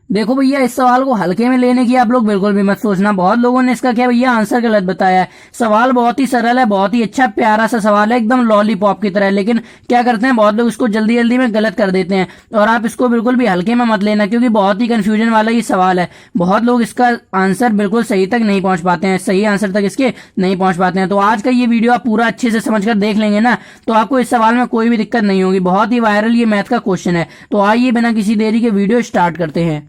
देखो भैया, इस सवाल को हल्के में लेने की आप लोग बिल्कुल भी मत सोचना। बहुत लोगों ने इसका क्या भैया आंसर गलत बताया है। सवाल बहुत ही सरल है, बहुत ही अच्छा प्यारा सा सवाल है, एकदम लॉलीपॉप की तरह, लेकिन क्या करते हैं बहुत लोग इसको जल्दी जल्दी में गलत कर देते हैं। और आप इसको बिल्कुल भी हल्के में मत लेना, क्योंकि बहुत ही कंफ्यूजन वाला ये सवाल है। बहुत लोग इसका आंसर बिल्कुल सही तक नहीं पहुंच पाते हैं, सही आंसर तक इसके नहीं पहुंच पाते हैं। तो आज का ये वीडियो आप पूरा अच्छे से समझकर देख लेंगे ना, तो आपको इस सवाल में कोई भी दिक्कत नहीं होगी। बहुत ही वायरल ये मैथ का क्वेश्चन है। तो आइए बिना किसी देरी के वीडियो स्टार्ट करते हैं।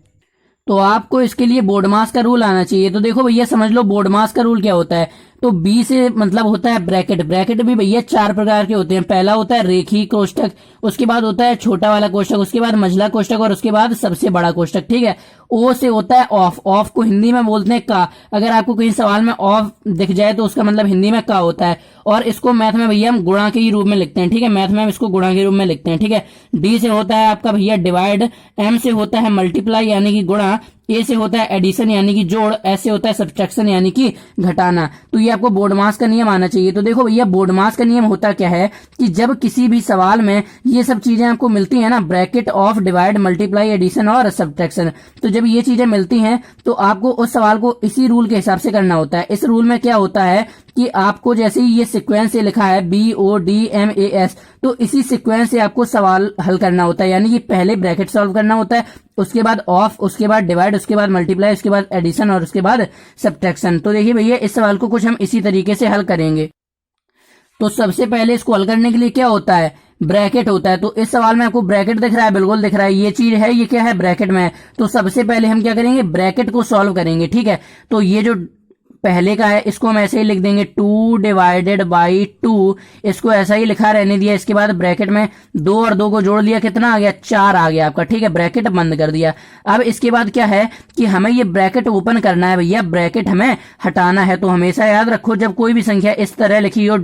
तो आपको इसके लिए बोर्ड मास का रूल आना चाहिए। तो देखो भैया, समझ लो बोर्ड मास का रूल क्या होता है। तो बी से मतलब होता है ब्रैकेट। ब्रैकेट भी भैया चार प्रकार के होते हैं। पहला होता है रेखी कोष्ठक, उसके बाद होता है छोटा वाला कोष्ठक, उसके बाद मझला कोष्ठक और उसके बाद सबसे बड़ा कोष्ठक। ठीक है। ओ से होता है ऑफ। ऑफ को हिंदी में बोलते हैं का। अगर आपको कहीं सवाल में ऑफ दिख जाए तो उसका मतलब हिंदी में का होता है। और इसको मैथ में भैया हम गुणा के ही रूप में लिखते हैं। ठीक है, मैथ में हम इसको गुणा के रूप में लिखते हैं। ठीक है। डी से होता है आपका भैया डिवाइड। एम से होता है मल्टीप्लाई यानी कि गुणा। ए से होता है एडिशन यानी कि जोड़। एस से होता है सब्ट्रैक्शन यानी कि घटाना। तो ये आपको बोर्ड मास का नियम आना चाहिए। तो देखो भैया, बोर्ड मास का नियम होता क्या है कि जब किसी भी सवाल में ये सब चीजें आपको मिलती है ना, bracket, of, divide, multiply, addition और सब्ट्रैक्शन, तो जब ये चीजें मिलती हैं तो आपको उस सवाल को इसी रूल के हिसाब से करना होता है। इस रूल में क्या होता है कि आपको जैसे ही ये सीक्वेंस से लिखा है BODMAS, तो इसी सीक्वेंस से आपको सवाल हल करना होता है। यानी कि पहले ब्रैकेट सॉल्व करना होता है, उसके बाद ऑफ, उसके बाद डिवाइड, उसके बाद मल्टीप्लाई, उसके बाद एडिशन और उसके बाद सब्ट्रैक्शन। तो देखिए भैया, इस सवाल को कुछ हम इसी तरीके से हल करेंगे। तो सबसे पहले इसको हल करने के लिए क्या होता है, ब्रैकेट होता है। तो इस सवाल में आपको ब्रैकेट दिख रहा है, बिल्कुल दिख रहा है। ये चीज है, ये क्या है, ब्रैकेट में है। तो सबसे पहले हम क्या करेंगे, ब्रैकेट को सॉल्व करेंगे। ठीक है। तो ये जो पहले का है इसको हम ऐसे ही लिख देंगे 2 डिवाइडेड बाई 2। इसको ऐसा ही लिखा रहने दिया। इसके बाद ब्रैकेट में 2 और 2 को जोड़ लिया, कितना आ गया, 4 आ गया आपका। ठीक है, ब्रैकेट बंद कर दिया। अब इसके बाद क्या है कि हमें ये ब्रैकेट ओपन करना है भैया, ब्रैकेट हमें हटाना है। तो हमेशा याद रखो, जब कोई भी संख्या इस तरह लिखी हो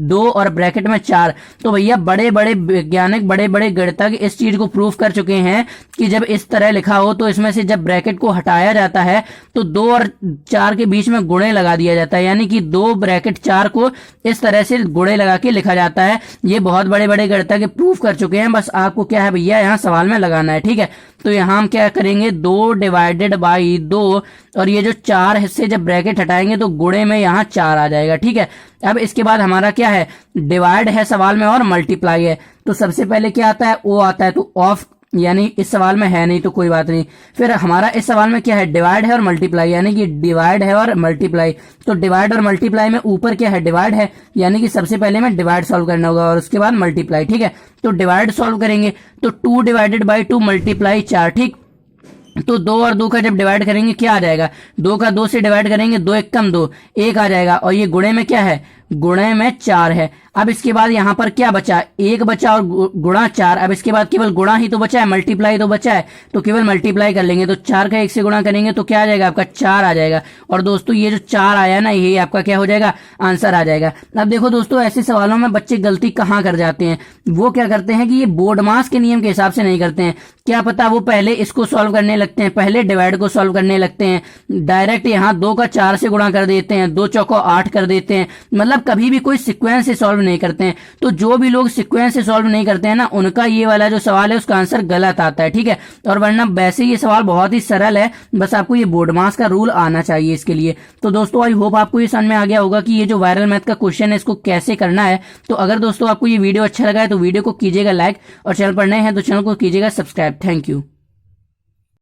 2 और ब्रैकेट में 4, तो भैया बड़े बड़े वैज्ञानिक, बड़े बड़े गणितज्ञ इस चीज को प्रूव कर चुके हैं कि जब इस तरह लिखा हो तो इसमें से जब ब्रैकेट को हटाया जाता है तो 2 और 4 के बीच में गुणे लगा दिया जाता है। यानी कि 2 ब्रैकेट 4 को इस तरह से गुणे लगा के लिखा जाता है। ये बहुत बड़े बड़े गणितज्ञ प्रूफ कर चुके हैं। बस आपको क्या है भैया, यहाँ सवाल में लगाना है। ठीक है। तो यहाँ हम क्या करेंगे, 2 डिवाइडेड बाई 2, और ये जो 4 हिस्से जब ब्रैकेट हटाएंगे तो गुणे में यहाँ 4 आ जाएगा। ठीक है। अब इसके बाद हमारा क्या है, डिवाइड है सवाल में और मल्टीप्लाई है। तो सबसे पहले क्या आता है, ओ आता है। तो ऑफ यानी इस सवाल में है नहीं तो कोई बात नहीं। फिर हमारा इस सवाल में क्या है, डिवाइड है और मल्टीप्लाई, यानी कि डिवाइड है और मल्टीप्लाई। तो डिवाइड और मल्टीप्लाई में ऊपर क्या है, डिवाइड है, यानी कि सबसे पहले में डिवाइड सॉल्व करना होगा और उसके बाद मल्टीप्लाई। ठीक है। तो डिवाइड सॉल्व करेंगे तो 2 डिवाइडेड बाई 2 मल्टीप्लाई 4। ठीक। तो 2 और 2 का जब डिवाइड करेंगे क्या आ जाएगा, 2 का 2 से डिवाइड करेंगे, 2 एक कम 2, 1 आ जाएगा। और ये गुणे में क्या है, गुणे में 4 है। अब इसके बाद यहां पर क्या बचा, 1 बचा और गुणा 4। अब इसके बाद केवल गुणा ही तो बचा है, मल्टीप्लाई तो बचा है, तो केवल मल्टीप्लाई कर लेंगे। तो 4 का 1 से गुणा करेंगे तो क्या आ जाएगा, आपका 4 आ जाएगा। और दोस्तों ये जो 4 आया ना, ये आपका क्या हो जाएगा, आंसर आ जाएगा। अब देखो दोस्तों, ऐसे सवालों में बच्चे गलती कहाँ कर जाते हैं, वो क्या करते हैं कि ये बोर्ड मास के नियम के हिसाब से नहीं करते हैं। क्या पता वो पहले इसको सॉल्व करने लगते हैं, पहले डिवाइड को सॉल्व करने लगते हैं, डायरेक्ट यहाँ 2 का 4 से गुणा कर देते हैं, 2 चौको 8 कर देते हैं। मतलब कभी भी कोई सीक्वेंस से सॉल्व नहीं करते हैं। तो जो भी लोग सीक्वेंस से सॉल्व नहीं करते हैं ना, उनका ये वाला जो सवाल है उसका आंसर गलत आता है। ठीक है। और वरना वैसे ये सवाल बहुत ही सरल है, बस आपको ये बोर्ड मास का रूल आना चाहिए इसके लिए। तो दोस्तों आई होप आपको ये समझ में आ गया होगा कि ये जो वायरल मैथ का क्वेश्चन है इसको कैसे करना है। तो अगर दोस्तों आपको ये वीडियो अच्छा लगा है तो वीडियो को कीजिएगा लाइक, और चैनल पर नए हैं तो चैनल को कीजिएगा सब्सक्राइब। Thank you.